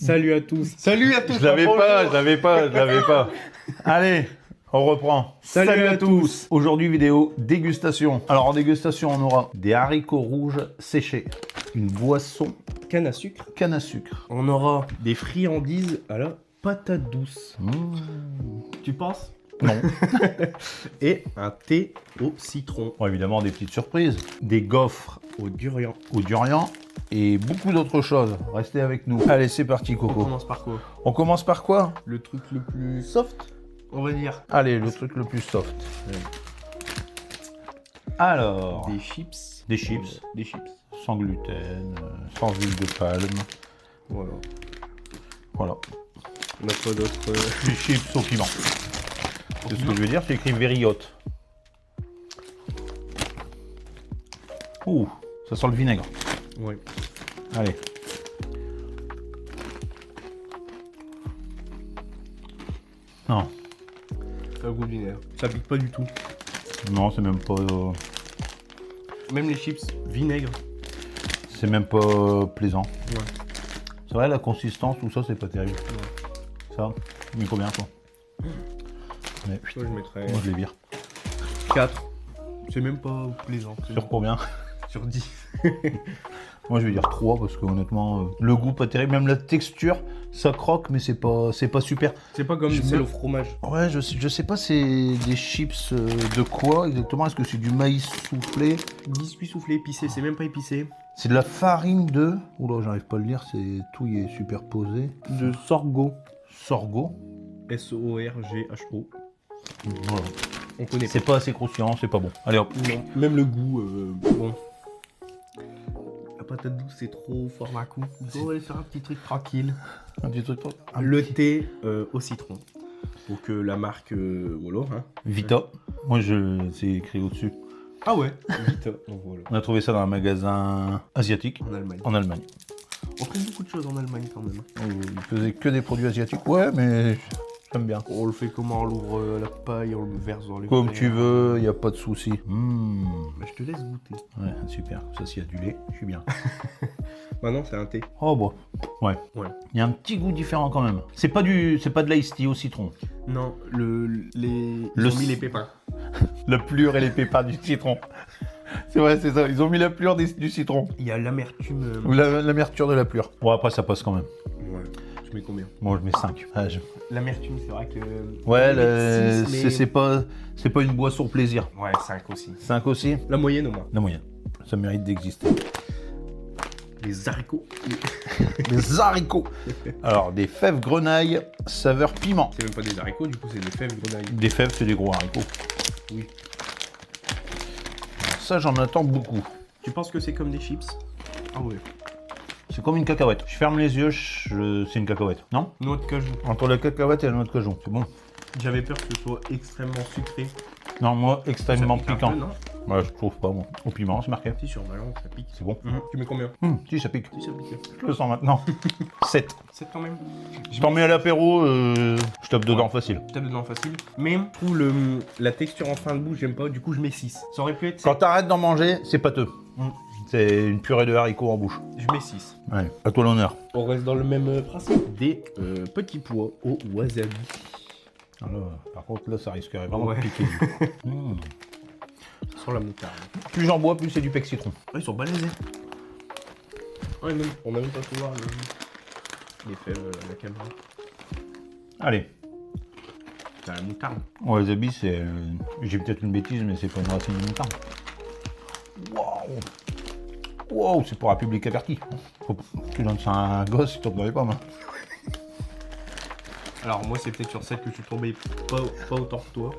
Salut à tous. Salut à tous. Je l'avais pas. Allez, on reprend. Salut à tous. Aujourd'hui, vidéo dégustation. Alors, en dégustation, on aura des haricots rouges séchés, une boisson Canne à sucre. canne à sucre. On aura des friandises à la patate douce. Tu penses? Non. Et un thé au citron. Bon, évidemment, des petites surprises. Des gaufres Au durian. au durian et beaucoup d'autres choses. Restez avec nous. Allez, c'est parti, On Coco. commence par quoi? On commence par quoi? Le truc le plus soft, on va dire. Allez, le truc le plus soft. Alors, Des chips. des chips, Des chips. sans gluten, sans huile de palme. Voilà. Voilà. On a quoi d'autre? Des chips au piment. C'est ce que je veux dire, c'est écrit very hot. Ouh, ça sent le vinaigre. Ouais. Allez. Non, Ça a goût de vinaigre. Ça pique pas du tout. non, c'est même pas, Même les chips vinaigre. plaisant. Ouais. C'est vrai, la consistance, tout ça, c'est pas terrible. Ça, mais combien toi? Mais, Moi je mettrais moi je les vire. 4. C'est même pas plaisant. Sur combien? Sur 10. Moi je vais dire 3 parce que honnêtement, le goût pas terrible, même la texture, ça croque, mais c'est pas super. C'est pas comme Je celle me- au fromage. Ouais, je sais pas c'est des chips de quoi exactement. Est-ce que c'est du maïs soufflé? Biscuit soufflé épicé, c'est même pas épicé. C'est de la farine de... Oula, j'arrive pas à le lire, c'est tout y est superposé. De sorgho. Sorgho. S-O-R-G-H-O. Voilà. On connaît pas. C'est pas assez croustillant, c'est pas bon. Allez hop. Non. Même le goût, bon. La patate douce, c'est trop fort d'un coup. On va aller faire un petit truc tranquille. Un petit truc. Le thé au citron. Donc la marque, voilà. Hein. Vita. Moi c'est écrit au-dessus. Ah ouais. Vita. Donc voilà. On a trouvé ça dans un magasin asiatique En Allemagne. en Allemagne. On trouve beaucoup de choses en Allemagne quand même. Il faisait que des produits asiatiques. Ouais, mais j'aime bien. On le fait comment? On l'ouvre la paille, on le verse dans les Comme verres. tu veux, il n'y a pas de souci. Bah, je te laisse goûter. Ouais, super. Ça, s'il y a du lait, je suis bien. Maintenant, c'est un thé. Oh, bon. Ouais. Ouais. Il y a un petit goût différent quand même. C'est pas de l'ice tea au citron. Non, ils Le ont mis c- les pépins. La plure et les pépins du citron. C'est vrai, c'est ça. Ils ont mis la plure du citron. Il y a l'amertume. Ou l'amertume de la plure. Bon, après, ça passe quand même. Ouais. Je mets combien? Moi, je mets 5. L'amertume, c'est vrai que. Ouais, Six, mais- c'est pas une boisson plaisir. Ouais, 5 aussi. 5 aussi. La moyenne au moins. La moyenne. Ça mérite d'exister. Les haricots. Des haricots. Alors, des fèves grenaille, saveur piment. C'est même pas des haricots, du coup, c'est des fèves grenaille. Des fèves, c'est des gros haricots. Oui. Ça, j'en attends beaucoup. Tu penses que c'est comme des chips? Ah ouais. C'est comme une cacahuète. Je ferme les yeux, c'est une cacahuète. Non? Noix de cajou. Entre la cacahuète et la noix de cajou. C'est bon. J'avais peur que ce soit extrêmement sucré. Non, moi, extrêmement Ça pique un piquant. peu, non? Ouais, je trouve pas, moi. Au piment, c'est marqué. Si, sur balance, ça pique. C'est bon. Tu mets combien? Si, ça pique. Si, ça pique. Je le sens maintenant. 7. 7 quand même. Je t'en mets à l'apéro, je tape dedans facile. Je tape dedans facile. Mais je trouve la texture en fin de bouche, j'aime pas. Du coup, je mets 6. Ça aurait pu être 7. Quand t'arrêtes d'en manger, c'est pâteux. C'est une purée de haricots en bouche. Je mets 6. Ouais, à toi l'honneur. On reste dans le même principe. Des petits pois au wasabi. Alors, par contre, là, ça risquerait vraiment Ouais. de piquer. Mmh. Sur la moutarde. Plus j'en bois, plus c'est du pec citron. Ouais, ils sont balèzes. Ouais, même, on a même pas pu voir les fèves à la caméra. Allez. T'as la moutarde. Wasabi, c'est... j'ai peut-être une bêtise, mais c'est pas une racine de moutarde. Waouh. Wow, c'est pour un public averti. Tu donnes ça à un gosse, tu t'en donnais pas, moi. Alors moi c'est peut-être sur celle que je suis tombé pas autant que toi.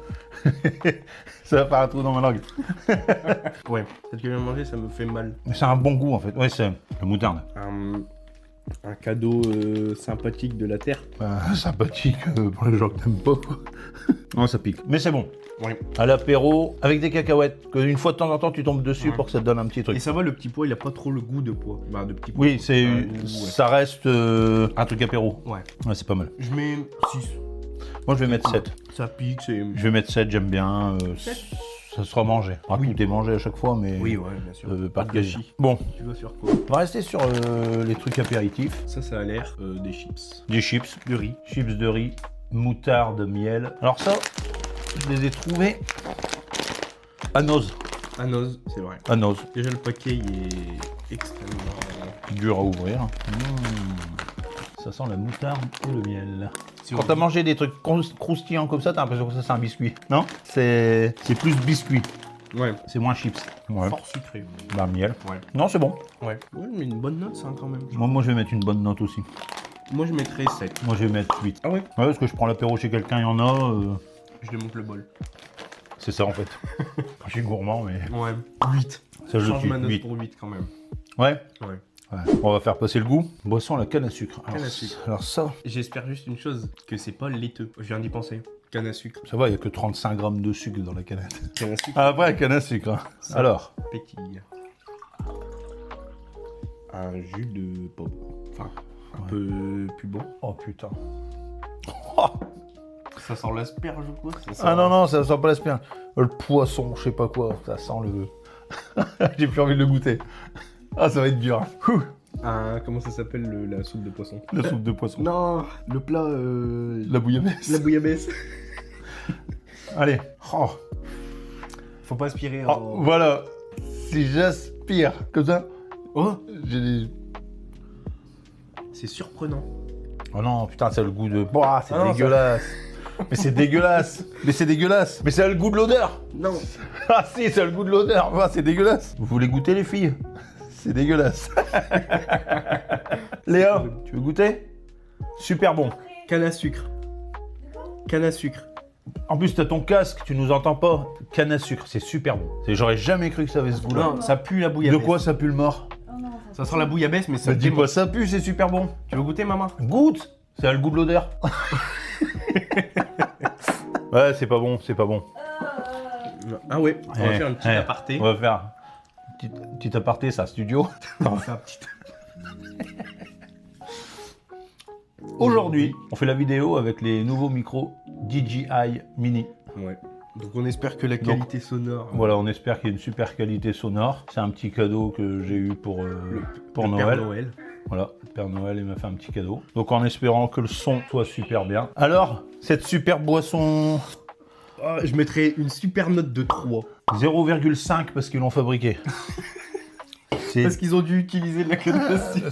Ça va faire un trou dans ma langue. Ouais, celle que je viens de manger ça me fait mal. Mais c'est un bon goût, en fait. Ouais, c'est la moutarde. Un cadeau sympathique de la terre. Sympathique pour les gens que t'aimes pas, quoi. Non, ça pique. Mais c'est bon. Ouais. À l'apéro, avec des cacahuètes, qu'une fois de temps en temps tu tombes dessus Ouais. pour que ça te donne un petit truc. Et ça va, le petit pois il a pas trop le goût de pois. Bah de petit pois. Oui, c'est, Ouais. ça reste un truc apéro. Ouais. Ouais, c'est pas mal. Je mets 6. Moi, je vais mettre 7. Ça pique, c'est... Je vais mettre 7, j'aime bien. Sept ça sera mangé. Enfin, Oui. tout est mangé à chaque fois, mais Oui, ouais, bien sûr. pas de de quasi. gâchis. Bon, Tu vas sur quoi? on va rester sur les trucs apéritifs. Ça a l'air des chips. Des chips, De riz. chips de riz, moutarde, miel. Alors ça, je les ai trouvés à Noz. À Noz, c'est vrai. À Noz. Déjà, le paquet, il est extrêmement... Dur à ouvrir. Ça sent la moutarde et le miel. Si Quand on t'as dit- mangé des trucs croustillants comme ça, t'as l'impression que ça c'est un biscuit. Non? C'est plus biscuit. Ouais. C'est moins chips. Ouais. Fort sucré. Bah miel. Ouais. Non, c'est bon. Ouais. Ouais, mais une bonne note, ça, quand même. Moi, je vais mettre une bonne note aussi. Moi, je mettrais 7. Moi, je vais mettre 8. Ah ouais? Ouais, parce que je prends l'apéro chez quelqu'un, il y en a. Je démonte le bol. C'est ça en fait. Je suis gourmand, mais Ouais. 8. ça je Change suis ma note 8. pour 8, quand même. Ouais. Ouais. Ouais. On va faire passer le goût. Boisson à la canne à sucre. Canne à sucre. Alors ça, J'espère juste une chose, que c'est pas laiteux. Je viens d'y penser. Canne à sucre. ça va, il n'y a que 35 grammes de sucre dans la canette. Canne à sucre. Ah ouais, canne à sucre. Hein. Ça. Alors, Pétille. Un jus de pomme. Enfin, un Ouais. peu plus bon. oh putain. Ça sent l'asperge ou quoi? Ça sent... Ah non, non, ça sent pas l'asperge. Le poisson, je sais pas quoi, ça sent le... J'ai plus envie de le goûter. Ah, ça va être dur. Ouh, Comment ça s'appelle la soupe de poisson? la soupe de poisson. Non, le plat... La bouillabaisse. La bouillabaisse. Allez. Oh. Faut pas aspirer. Oh, voilà. Si j'aspire comme ça, Oh, j'ai des... c'est surprenant. Oh non, putain, ça a le goût de... Bah, c'est Ah non, dégueulasse. Mais c'est dégueulasse. Mais c'est dégueulasse. Mais ça a le goût de l'odeur. Non. Ah si, ça a le goût de l'odeur. Ah, c'est dégueulasse. Vous voulez goûter, les filles? C'est dégueulasse. Léa, tu veux goûter? Super bon. Canne à sucre. Canne à sucre. En plus, t'as ton casque, tu nous entends pas. Canne à sucre, c'est super bon. J'aurais jamais cru que ça avait ce goût-là. Non, ça pue la De bouillabaisse. quoi ça pue le mort? Ça sent la bouillabaisse, mais ça Ça dit démonte. pas ça pue, c'est super bon. Tu veux goûter, maman? Goûte. Ça a le goût de l'odeur. Ouais, c'est pas bon, c'est pas bon. Ah ouais, on va faire une petite Eh, aparté. On va faire un petit aparté, ça, studio. On va faire un petit... Aujourd'hui, on fait la vidéo avec les nouveaux micros DJI Mini. Ouais. Donc on espère que la qualité sonore... Voilà, on espère qu'il y a une super qualité sonore. C'est un petit cadeau que j'ai eu pour le Noël. Père Noël. Voilà, le Père Noël il m'a fait un petit cadeau. Donc en espérant que le son soit super bien. Alors, cette super boisson Ah, je mettrais une super note de 3. 0,5 parce qu'ils l'ont fabriqué. C'est Parce qu'ils ont dû utiliser de la canne à sucre.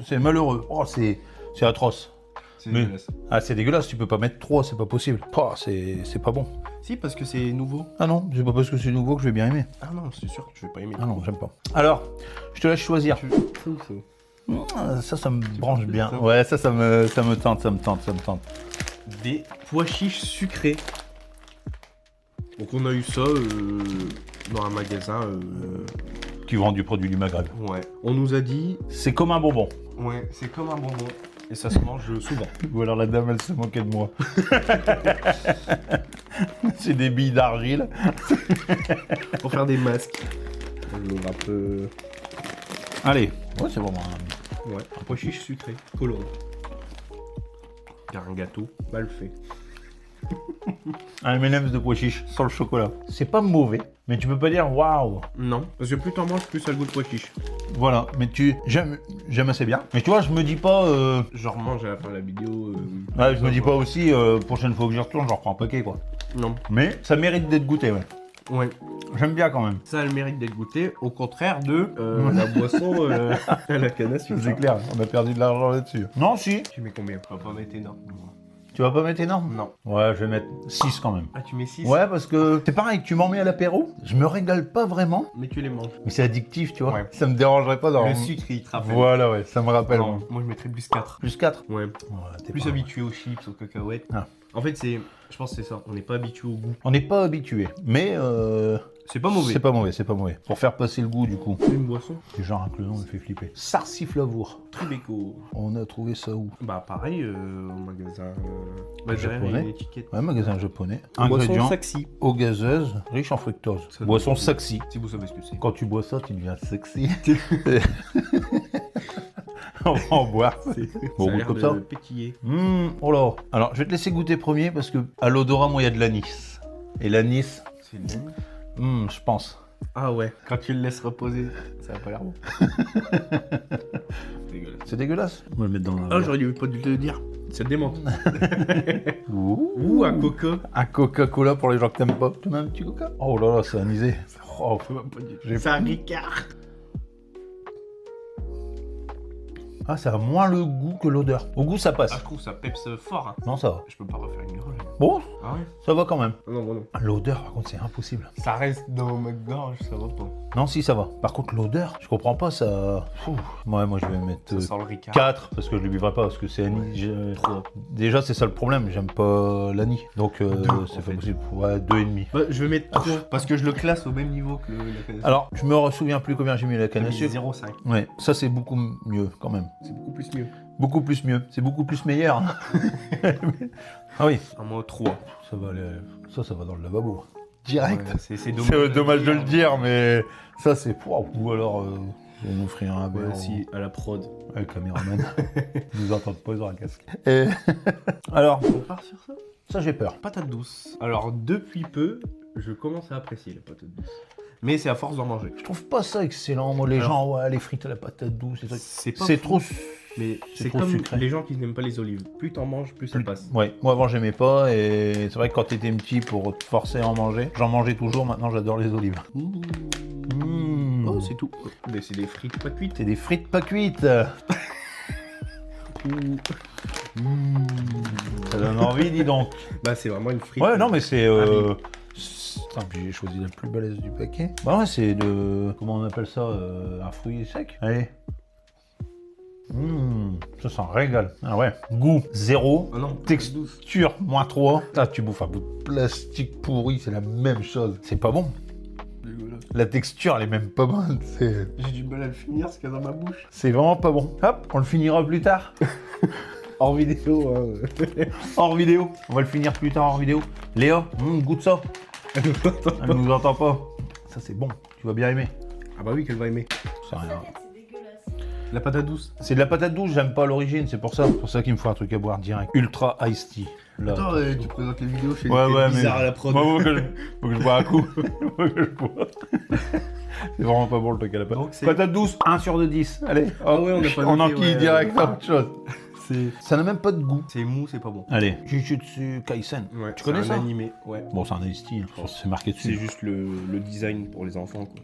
c'est malheureux. Oh, c'est atroce. C'est Mais- dégueulasse. Ah, c'est dégueulasse, tu peux pas mettre 3, c'est pas possible. Oh, c'est pas bon. Si, parce que c'est nouveau. Ah non, c'est pas parce que c'est nouveau que je vais bien aimer. Ah non, c'est sûr que je vais pas aimer. Ah non, j'aime pas. Alors, je te laisse choisir. Ça ou ça? Ah, ça me branche bien. ça Ouais, ça me tente, ça me tente. Des pois chiches sucrés. Donc on a eu ça dans un magasin. Qui vend du produit du Maghreb. Ouais. On nous a dit, C'est comme un bonbon. ouais, c'est comme un bonbon. Et ça se mange souvent. Ou alors la dame, elle se moquait de moi. C'est des billes d'argile. Pour faire des masques. Le râpe. Allez. Ouais, c'est vraiment Ouais, un pois chiche sucré. Coloré. Car un gâteau, mal fait. un M&M's de pois chiche sans le chocolat. C'est pas mauvais, mais tu peux pas dire waouh. Non, parce que plus t'en manges, plus ça a le goût de pois chiche. Voilà, mais j'aime assez bien. Mais tu vois, je me dis pas. Je remange à la fin de la vidéo. Ouais, je me dis pas aussi, prochaine fois que j'y retourne, j'en reprends un paquet, quoi. Non. Mais ça mérite d'être goûté, ouais. Ouais. J'aime bien quand même. Ça a le mérite d'être goûté, au contraire de la boisson à la canne à sucre. C'est clair, on a perdu de l'argent là-dessus. Non, si. Tu mets combien? On va pas mettre énorme. Tu vas pas mettre énorme? Non. Ouais, je vais mettre 6 quand même. Ah, tu mets 6? Ouais, parce que c'est pareil, tu m'en mets à l'apéro, je me régale pas vraiment, Mais tu les manges. mais c'est addictif, tu vois. Ouais. Ça me dérangerait pas dans Le sucre, il te rappelle. Voilà, ouais, ça me rappelle. Non, moi, je mettrais plus 4. Plus 4. Ouais. Ouais, t'es Plus pas- habitué aux chips, aux cacahuètes. Ah. En fait, je pense que c'est ça. On n'est pas habitué au goût. On n'est pas habitué, mais C'est pas mauvais. c'est pas mauvais, c'est pas mauvais. Pour faire passer le goût, du coup. Une boisson. C'est genre un cloison, me fait flipper. Sarsiflavour. Tribeco. On a trouvé ça où? Bah, pareil, au magasin. Bah, derrière, il y a Japonais. une étiquette. Ouais, magasin japonais. Boisson Ingrédients Saxi. eau gazeuse, riche en fructose. Ça doit Boisson être- sexy. Si vous savez ce que c'est. Quand tu bois ça, tu deviens sexy. On va en boire. Bon, Ça a goûte l'air comme de ça. pétiller. Oh là. Alors, je vais te laisser goûter premier parce que à l'odorat, moi, il y a de l'anis. Et l'anis, C'est de l'anis. Je pense. Ah ouais, quand tu le laisses reposer, ça a pas l'air bon. Dégueulasse. C'est dégueulasse. On va le mettre dans la... Ah, j'aurais pas dû te le dire. Ça te démonte. Ouh, un coca. un Coca-Cola pour les gens que t'aimes pas. Tu mets un petit coca? Oh là là, c'est anisé. Oh, C'est un Ricard. ah, ça a moins le goût que l'odeur. Au goût, ça passe. Ah, je trouve ça peps fort. Hein. Non, ça va. Je peux pas refaire une grosse. Bon, Ah ouais? ça va quand même. Non, bon, non. L'odeur, par contre, c'est impossible. Ça reste dans ma gorge, ça va pas. Non, si, ça va. Par contre, l'odeur, je comprends pas, ça... Ouais, moi, je vais mettre Ça sent le Ricard. 4, parce que je le buvrai pas, parce que c'est anis. 3. Déjà, c'est ça le problème, j'aime pas l'anis. Donc, c'est pas fait. possible. Ouais, 2,5. Bah, je vais mettre 3, parce que je le classe au même niveau que la canne à sucre. Alors, je me souviens plus combien j'ai mis la canne à sucre. 0,5. Ouais, ça, c'est beaucoup mieux, quand même. C'est beaucoup plus mieux. Beaucoup plus mieux. C'est beaucoup plus meilleur. Ah oui. En moins 3. Ça va aller... Ça va dans le lavabo. Direct. Ouais, c'est Dommage de le dire, mais ça, c'est... Ou alors, je vais nous offrir un verre. Ouais, si, à la prod. Ouais, le caméraman. Ils nous entendent pas, ils ont un casque. Et... alors, On part sur ça. ça, j'ai peur. Patate douce. Alors, depuis peu, je commence à apprécier la patate douce. Mais c'est à force d'en manger. Je trouve pas ça excellent. Moi, les Alors, gens, ouais, les frites à la patate douce, ces trucs. C'est C'est trop... Mais c'est c'est trop comme sucré. les gens qui n'aiment pas les olives. Plus t'en manges, plus ça passe. Ouais, moi avant j'aimais pas et c'est vrai que quand t'étais petit pour te forcer à en manger, j'en mangeais toujours, maintenant j'adore les olives. Mmh. Oh, c'est tout. Mais c'est des frites pas cuites. C'est des frites pas cuites. Ça donne envie, dis donc. Bah, c'est vraiment une frite. Ouais, non mais c'est... Putain, puis j'ai choisi la plus balèze du paquet. Bah ouais, c'est de... Comment on appelle ça un fruit sec. Allez. Ça sent régal. Ah ouais. Goût 0. Ah non, Texture moins 3. Ah, tu bouffes un bout de plastique pourri, c'est la même chose. C'est pas bon. dégueulasse. La texture, elle est même pas bonne. J'ai du mal à le finir, ce qu'il y a dans ma bouche. C'est vraiment pas bon. Hop, on le finira plus tard. Hors vidéo, hein. Hors vidéo. On va le finir plus tard hors vidéo. Léa, goûte ça. Elle nous entend pas. Ça, c'est bon. Tu vas bien aimer. Ah bah oui, qu'elle va aimer. C'est rien. La patate douce. C'est de la patate douce, j'aime pas à l'origine, c'est pour ça. C'est pour ça qu'il me faut un truc à boire direct. Ultra Iced Tea. Là. Attends, tu présentes les vidéos chez Ouais, bizarre mais... à la prod. Moi, faut que je bois un coup. Faut que je bois. C'est vraiment pas bon le truc à la patate. Patate douce, 1 sur 10. Allez, hop, Ah ouais, on enquille direct à autre chose. C'est... Ça n'a même pas de goût. C'est mou, c'est pas bon. Allez, Jujutsu Kaisen. Ouais, Tu connais c'est ça un animé, ouais. Bon, c'est un Iced Tea, hein. C'est marqué C'est dessus. juste le design pour les enfants, quoi.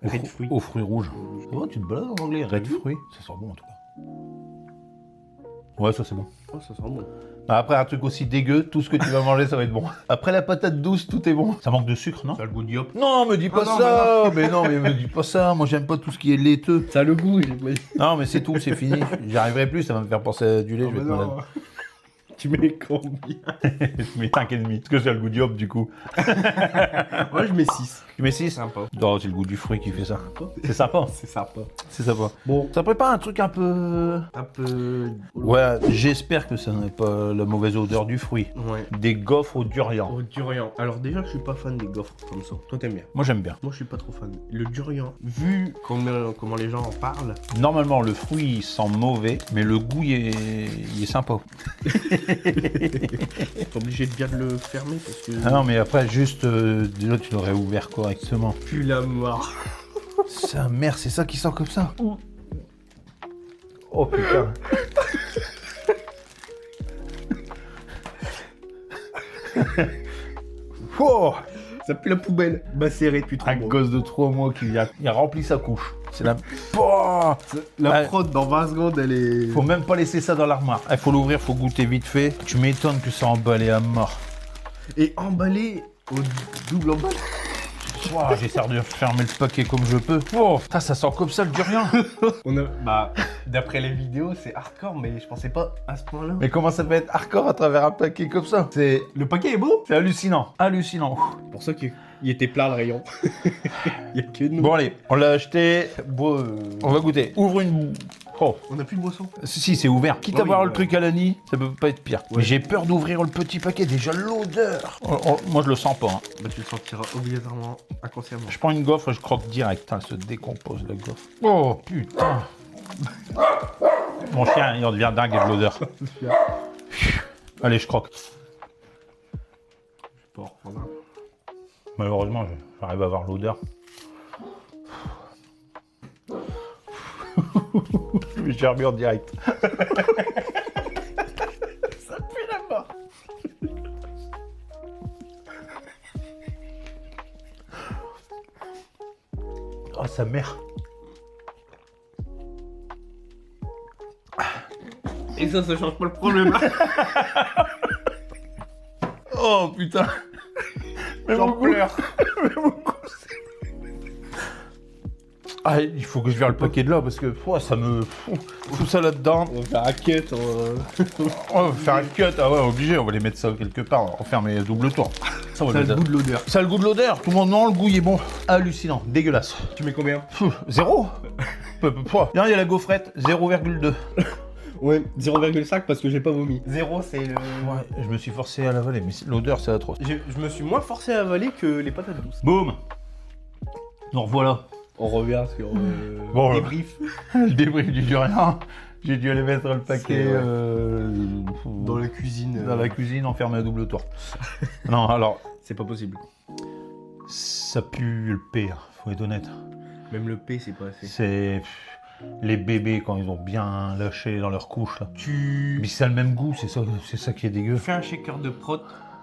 Red fruit. Aux fruits rouges. Oh, tu te balades en anglais, red fruit. Ça sent bon en tout cas. Ouais, ça c'est bon. Oh, ça sent bon. Après, un truc aussi dégueu, tout ce que tu vas manger, ça va être bon. Après la patate douce, tout est bon. Ça manque de sucre, non? Ça a le goût de yop. Non, me dis pas non, ça. Mais non, mais me dis pas ça. Moi, j'aime pas tout ce qui est laiteux. Ça a le goût, j'ai pas dit. Non, mais c'est tout, c'est fini. J'y arriverai plus, ça va me faire penser à du lait. Je vais être malade. Tu mets combien? Je mets 5,5. Parce que j'ai le goût du hop, du coup. Moi, je mets 6. Tu mets 6? Sympa. Non, c'est le goût du fruit qui fait ça. C'est sympa. C'est sympa. C'est sympa. Bon, Ça prépare un truc un peu... un peu... Ouais, j'espère que ça n'est pas la mauvaise odeur du fruit. Ouais. Des gaufres au durian. Au durian. Alors déjà, je suis pas fan des gaufres comme ça. Toi, t'aimes bien. Moi, j'aime bien. Moi, je suis pas trop fan. Le durian, vu comment les gens en parlent, Normalement, le fruit il sent mauvais, mais le goût il est sympa. t'es obligé de bien le fermer parce que... Ah non, mais après, juste, déjà, tu l'aurais ouvert correctement. Puis la mort. Sa mère, c'est ça qui sent comme ça. Oh putain. Oh, Ça pue la poubelle. Macéré depuis 3 un mois. gosse de 3 mois qui a rempli sa couche. C'est la... Oh, La Ah. prod, dans 20 secondes, elle est... faut même pas laisser ça dans l'armoire. Il faut l'ouvrir, faut goûter vite fait. Tu m'étonnes que ça emballé à mort. Et emballé au double emballage. Oh, j'essaie de fermer le paquet comme je peux. Oh, putain, ça sent comme ça le durian. Bah, d'après les vidéos, c'est hardcore, mais je pensais pas à ce point-là. Mais comment ça peut être hardcore à travers un paquet comme ça? Le paquet est beau. C'est hallucinant. Hallucinant. C'est pour ça qu'il était plein le rayon. Il y a que nous. Bon, allez, on l'a acheté. Bon, on va goûter. Ouvre une... Oh, On a plus de boisson. si, c'est ouvert. Quitte Oh à voir oui, le ouais. truc à l'année, ça peut pas être pire. Ouais. Mais j'ai peur d'ouvrir le petit paquet. Déjà, l'odeur. Moi, je le sens pas. Hein. Bah, tu le sentiras obligatoirement inconsciemment. Je prends une gaufre et je croque direct. Putain, elle se décompose, la gaufre. Oh, putain. Mon chien, il en devient dingue de l'odeur. Allez, je croque. Je peux en reprendre un. Malheureusement, j'arrive à voir l'odeur. Je vais gerber en direct. Ça pue la mort. Oh, sa mère. Et ça change pas le problème. Oh putain. Mais J'en mon goût. pleure. Mais mon goût. Ah, il faut que je vire le paquet de là parce que ça me. Tout ça là-dedans. On va faire un cut. On va faire un cut. Ah ouais, obligé, on va les mettre ça quelque part. On va faire mes double tours. Ça, on va Ça a les le mettre- goût de l'odeur. Ça a le goût de l'odeur. Tout le monde, non, le goût il est bon. Hallucinant, dégueulasse. Tu mets combien? 0. Là, il y a la gaufrette, 0,2. Ouais, 0,5 parce que j'ai pas vomi. 0 c'est le... Ouais, je me suis forcé à l'avaler, mais l'odeur c'est atroce. Je me suis moins forcé à avaler que les patates douces. Boum. Nous revoilà. On revient sur Bon, débrief. Le débrief du durian. J'ai dû aller mettre le paquet C'est, dans la cuisine. la cuisine, enfermé à double tour. Non, alors, C'est pas possible. ça pue le pire, faut être honnête. Même le P c'est pas assez. C'est les bébés quand ils ont bien lâché dans leur couche là. Tu Mais ça a le même goût, c'est ça qui est dégueu. fais un shaker de prot,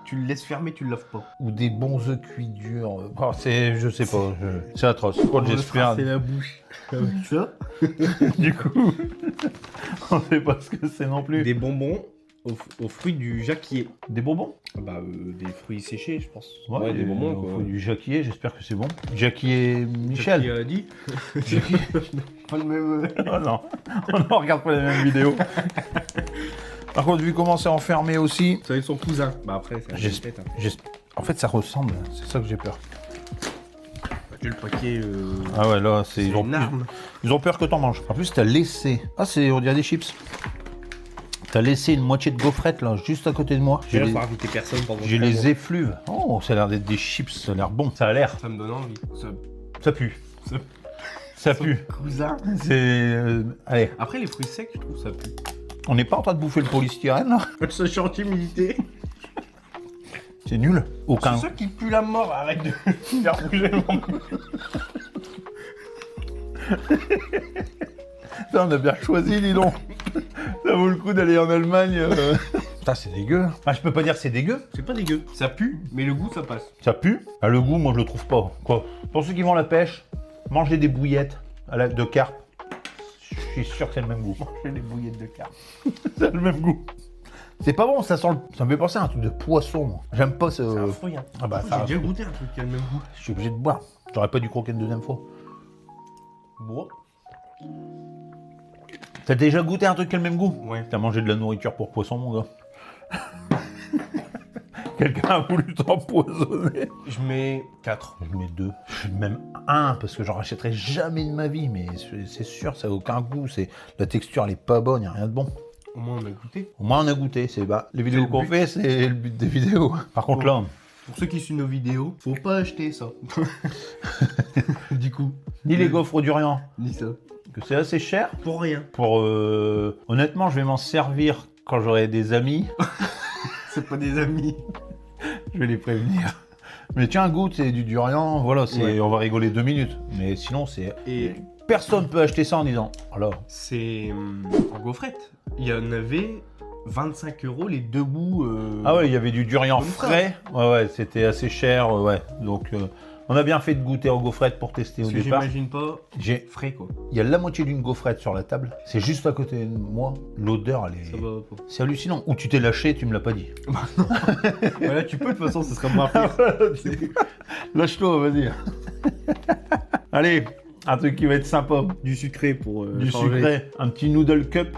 tu le laisses fermer, tu le laves pas. Ou des bons œufs cuits durs. Oh, je sais pas, c'est atroce. Quand j'espère. C'est la bouche. Avec ça. Du coup, on sait pas ce que c'est non plus. Des bonbons aux fruits du jacquier. Des bonbons. Des fruits séchés, je pense. Des bonbons faut quoi. du jacquier, j'espère que c'est bon. Jacquier Michel. Qui a dit pas le même. Oh non, on ne regarde pas les mêmes vidéos. Par contre, vu comment c'est enfermé aussi, Ça va être son cousin. Bah après, c'est J'espère- en fait ça ressemble, c'est ça que j'ai peur. Tu le paquet. Ah ouais, là, C'est ils ont une arme. Ils ont peur que t'en manges. En plus, t'as laissé. Ah, on dirait des chips. T'as laissé une moitié de gaufrette là, juste à côté de moi. J'ai faut inviter personne pendant. J'ai les effluves. Oh, ça a l'air d'être des chips, ça a l'air bon. Ça a l'air. Ça me donne envie. Ça pue. Ça- Ça pue. Cousin. C'est. Allez, Après, les fruits secs, je trouve ça pue. on n'est pas en train de bouffer le polystyrène là. Ce chantier milité. C'est nul. C'est Aucun. ça qui pue la mort. Arrête de faire bouger mon. Ça, on a bien choisi, dis donc. Ça vaut le coup d'aller en Allemagne. Putain, c'est dégueu. Ah, je peux pas dire que c'est dégueu. C'est pas dégueu. Ça pue, mais le goût, ça passe. Ça pue. Ah, le goût, moi, je le trouve pas. Quoi. Pour ceux qui vont à la pêche, manger des bouillettes de carpe. Je suis sûr que c'est le même goût. J'ai des bouillettes de carpe. C'est le même goût. C'est pas bon, ça sent ça me fait penser à un truc de poisson. Moi. J'aime pas ce. C'est un fruit. Hein. Ah bah, J'ai ça. déjà goûté un truc qui a le même goût. Je suis obligé de boire. J'aurais pas dû croquer une deuxième fois. Bois. T'as déjà goûté un truc qui a le même goût? Ouais. T'as mangé de la nourriture pour poisson, mon gars. Quelqu'un a voulu t'empoisonner. Je mets 4. Je mets 2. Même 1, parce que j'en rachèterai jamais de ma vie, mais c'est sûr, ça n'a aucun goût. La texture, elle est pas bonne, il a rien de bon. Au moins, on a goûté. Au moins, on a goûté. Les vidéos le qu'on but. fait, c'est le but des vidéos. Par contre, là, Pour ceux qui suivent nos vidéos, faut pas acheter ça. Du coup, ni les gaufres au durian, ni ça. que c'est assez cher. Pour rien. Honnêtement, je vais m'en servir quand j'aurai des amis. C'est pas des amis. Je vais les prévenir. Mais tiens, goûte, c'est du durian. Voilà, Ouais. on va rigoler 2 minutes. Mais sinon, Et personne peut acheter ça en disant. Alors, c'est en gaufrette. Il y en avait 25 € les deux bouts. ah ouais, il y avait du durian Comme ça. frais. Ouais, c'était assez cher. Ouais, donc on a bien fait de goûter en gaufrette pour tester au Parce que départ. j'imagine pas frais quoi. Il y a la moitié d'une gaufrette sur la table. C'est juste à côté de moi. L'odeur, elle Ça est. va pas. C'est hallucinant. Ou tu t'es lâché, tu me l'as pas dit. Voilà, tu peux de toute façon, ce sera moins pire. Lâche-toi, vas-y. Allez, un truc qui va être sympa. Du sucré pour Du changer. sucré. Un petit noodle cup,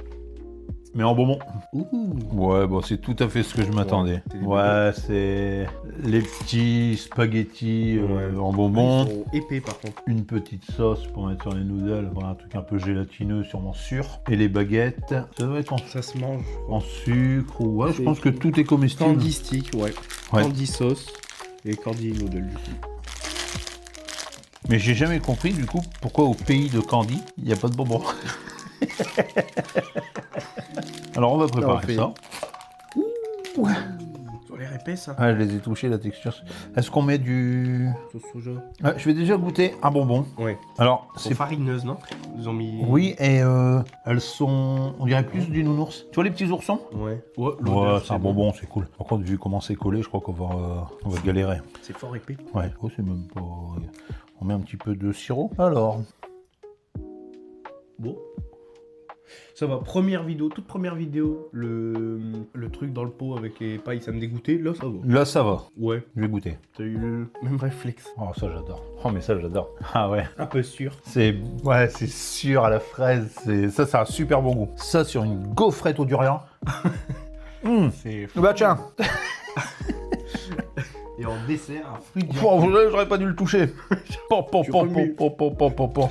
mais en bonbon. Ouh. Ouais, bon, c'est tout à fait ce que je m'attendais. c'est des Ouais, c'est les petits spaghettis en bonbon. Ils sont épais par contre. Une petite sauce pour mettre sur les noodles. Voilà, un truc un peu gélatineux, sûrement sûr. Et les baguettes. Ça doit être Ça se mange. en sucre. Ouais, je C'est pense que tout est comestible. Candy stick, ouais. Ouais. Candy sauce et candy noodle du coup. Mais j'ai jamais compris, du coup, pourquoi au pays de Candy, il n'y a pas de bonbons. Alors, on va préparer fait- ça. Ça a l'air épais ça. Ouais, je les ai touchés, la texture. Est-ce qu'on met du... Sauce soja. Ouais, je vais déjà goûter un bonbon. Ouais. Alors, C'est farineuse, non? Ils ont mis. Oui, et elles sont... On dirait plus du nounours. Tu vois les petits oursons? Ouais. Ouais, c'est un bonbon, c'est cool. Par contre, vu comment c'est collé, je crois qu'on va galérer. C'est fort épais. Ouais, oh, c'est même pas... On met un petit peu de sirop. Alors... Bon. Ça va, toute première vidéo, le truc dans le pot avec les pailles, ça me dégoûtait. Là, ça va. Là, ça va. Ouais. Je vais goûter. T'as eu le même réflexe. Oh, ça, j'adore. Oh, mais ça, j'adore. Ah ouais. Un peu sûr. C'est sûr à la fraise. Ça, c'est un super bon goût. Ça, sur une gaufrette au durian. C'est. Bah tiens. Et en dessert, un fruit de Oh, j'aurais pas dû le toucher.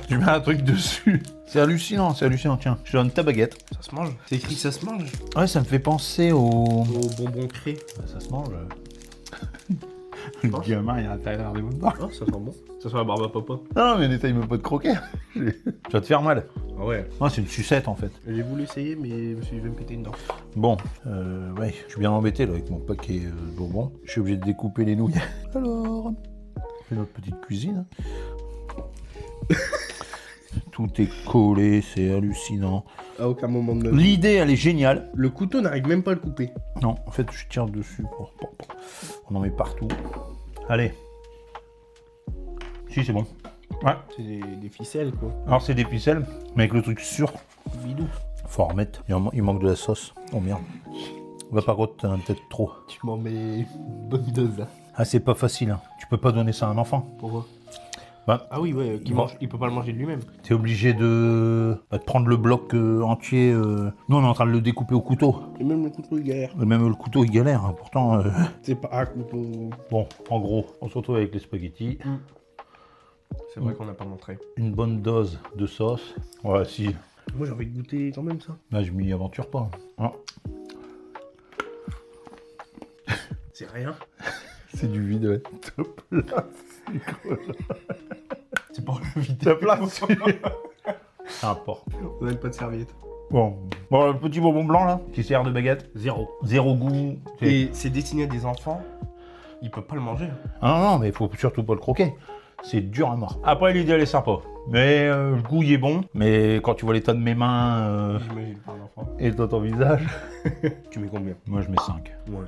Tu mets un truc dessus. C'est hallucinant, c'est hallucinant. Tiens, je donne ta baguette. Ça se mange. C'est écrit ça se mange. Ouais, ça me fait penser au... Au bonbon cré. Ça se mange. Le gamin, il a intérêt à regarder dedans. Oh, ça sent bon. Ça sent la barbe à papa. Non, mais n'essaye même pas de croquer. Tu vas te faire mal. Ah ouais. Non, c'est une sucette en fait. J'ai voulu essayer, mais je me suis dit, je vais me péter une dent. Bon, ouais, je suis bien embêté là avec mon paquet de bonbons. Je suis obligé de découper les nouilles. Alors, on fait notre petite cuisine. Tout est collé, c'est hallucinant. À aucun moment de L'idée, elle est géniale. Le couteau n'arrive même pas à le couper. Non, en fait, je tire dessus. On en met partout. Allez. Si, c'est bon. Ouais. C'est des ficelles, quoi. Alors, c'est des ficelles, mais avec le truc sûr. Bidou. Faut en remettre. Il manque de la sauce. Oh merde. Va par contre, t'en as peut-être trop. Tu m'en mets une bonne dose, là. Ah, c'est pas facile. Hein. Tu peux pas donner ça à un enfant. Pourquoi? Bah, Ah oui, ouais, il peut pas le manger de lui-même. t'es obligé de prendre le bloc entier. Nous, on est en train de le découper au couteau. Et même le couteau, il galère. Même le couteau, il galère. Hein. Pourtant, C'est pas un couteau. bon, en gros, on se retrouve avec les spaghettis. C'est vrai qu'on n'a pas montré. Une bonne dose de sauce. Ouais, si. Moi, j'ai envie de goûter quand même ça. Là, je m'y aventure pas. Ah. C'est rien. C'est du vide, ouais. Top là. C'est pour le vider. Top là. N'importe. On a même pas de serviette. Bon, le petit bonbon blanc là, qui sert de baguette. Zéro goût. Et c'est destiné à des enfants. Ils peuvent pas le manger. Ah non, mais il faut surtout pas le croquer. C'est dur à mort. Après, l'idée, elle est sympa. Mais le goût, il est bon. Mais quand tu vois l'état de mes mains J'imagine pas un enfant. et de ton visage... Tu mets combien? Moi, je mets 5. Ouais,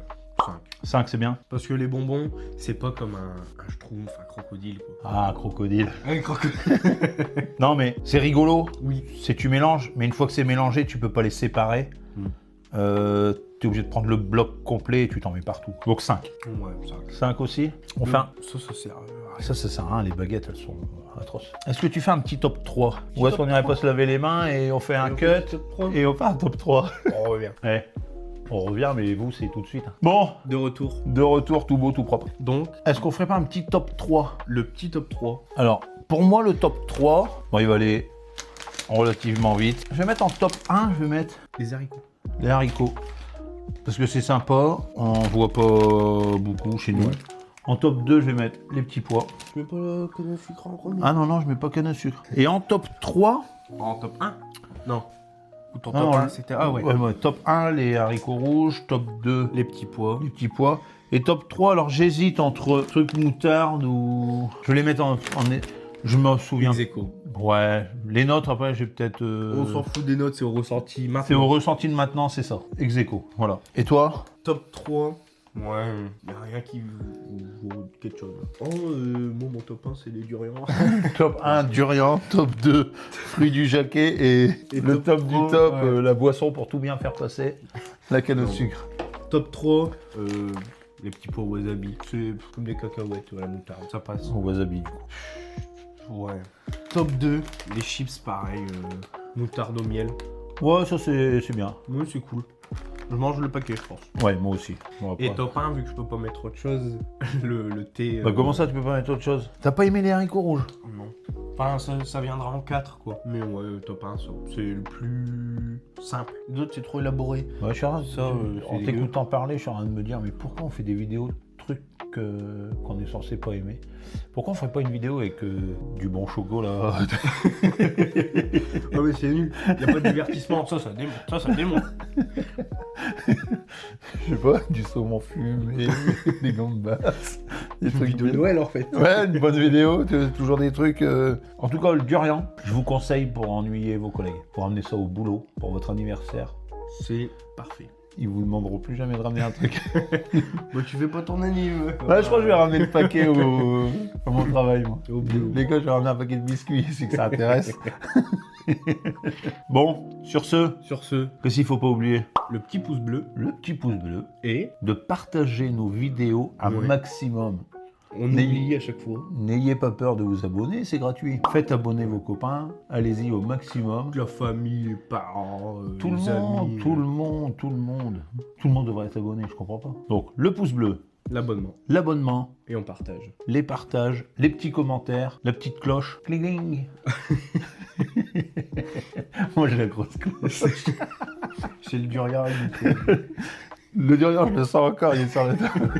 5. 5, c'est bien. Parce que les bonbons, c'est pas comme un schtroumpf, un crocodile, quoi. Ah, crocodile. Un crocodile. Non, mais c'est rigolo. Oui. C'est tu mélanges. Mais une fois que c'est mélangé, tu peux pas les séparer. T'es obligé de prendre le bloc complet et tu t'en mets partout. Donc 5. Ouais, 5. 5 aussi. On fait un... Ça sert. Ça sert à rien, les baguettes, elles sont atroces. Est-ce que tu fais un petit top 3? Ou est-ce qu'on irait pas se laver les mains et on fait un cut et on fait un top 3? On revient. Ouais. On revient, mais vous, c'est tout de suite. Bon, De retour. de retour, tout beau, tout propre. Donc, Est-ce qu'on ferait pas un petit top 3? le petit top 3. Alors, pour moi, le top 3, bon, il va aller relativement vite. Je vais mettre en top 1, je vais mettre Les haricots. les haricots. Parce que c'est sympa, on voit pas beaucoup chez nous. Ouais. En top 2, je vais mettre les petits pois. Tu mets pas le canne à sucre en premier? Ah non, je mets pas canne à sucre. Et en top 3... En top 1? Non. Ou ton Non, top 1, c'était... Ah ouais. Ouais, top 1, les haricots rouges. Top 2, Les petits pois. les petits pois. Et top 3, alors j'hésite entre truc moutarde ou... Je vais les mettre en... Je me souviens. Ex-aequo. Ouais, les notes, après, j'ai peut-être... On s'en fout des notes, c'est au ressenti maintenant. C'est au ressenti de maintenant, c'est ça. Ex-aequo, voilà. Et toi? Top 3. Ouais, y a rien qui vaut quelque chose. Oh, moi, mon top 1, c'est les durians. Top 1, durian. Top 2, fruits du jacquet. Et le top du 3, top, ouais. la boisson pour tout bien faire passer. La canne au sucre. Top 3, les petits pois wasabi. C'est comme des cacahuètes à la moutarde, ça passe. Au wasabi, du coup. Ouais. Top 2, les chips pareil, moutarde au miel. Ouais, ça c'est bien. Oui, c'est cool. Je mange le paquet, je pense. Ouais, moi aussi. Bon, Et après. top 1, vu que je peux pas mettre autre chose, le thé... Bah comment ça, tu peux pas mettre autre chose? T'as pas aimé les haricots rouges? Non. Enfin, ça viendra en 4, quoi. Mais ouais, top 1, c'est le plus simple. Les autres, c'est trop élaboré. Ouais, je suis en train de- Ça, en c'est t'écoutant parler, je suis en train de me dire, mais pourquoi on fait des vidéos de trucs qu'on est censé pas aimer? Pourquoi on ferait pas une vidéo avec du bon chocolat? Ah mais c'est nul. Y a pas de divertissement. Ça démonte. Ça démonte. Je sais pas, du saumon fumé, des gambas, des trucs Vidéo de Noël en fait. Ouais, une bonne vidéo, toujours des trucs. En tout cas, le durian, je vous conseille pour ennuyer vos collègues, pour amener ça au boulot, pour votre anniversaire. C'est parfait. Ils vous demanderont plus jamais de ramener un truc. Moi, tu fais pas ton anime. Ouais, je crois que je vais ramener le paquet à mon travail, moi. Au boulot. Les gars, je vais ramener un paquet de biscuits, c'est que ça intéresse. Bon, sur ce, Sur ce, qu'est-ce qu'il faut pas oublier? le petit pouce bleu Le petit pouce bleu et de partager nos vidéos un Ouais. maximum. on Mais- oublie à chaque fois. N'ayez pas peur de vous abonner, c'est gratuit. Faites abonner vos copains, allez-y au maximum. La famille, les parents, Tout le les monde, amis, tout le monde, tout le monde. Tout le monde devrait être abonné, je comprends pas. Donc, le pouce bleu, l'abonnement l'abonnement, et on partage. les partages, les petits commentaires, la petite cloche. Cling cling. Moi, j'ai la grosse cloche. C'est le durian. Le durian, je le sens encore, il est sur la table.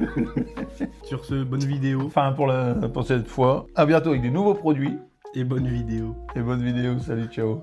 Sur ce, bonne vidéo Enfin, pour cette fois, à bientôt avec des nouveaux produits et bonne vidéo. et bonne vidéo. Salut, ciao.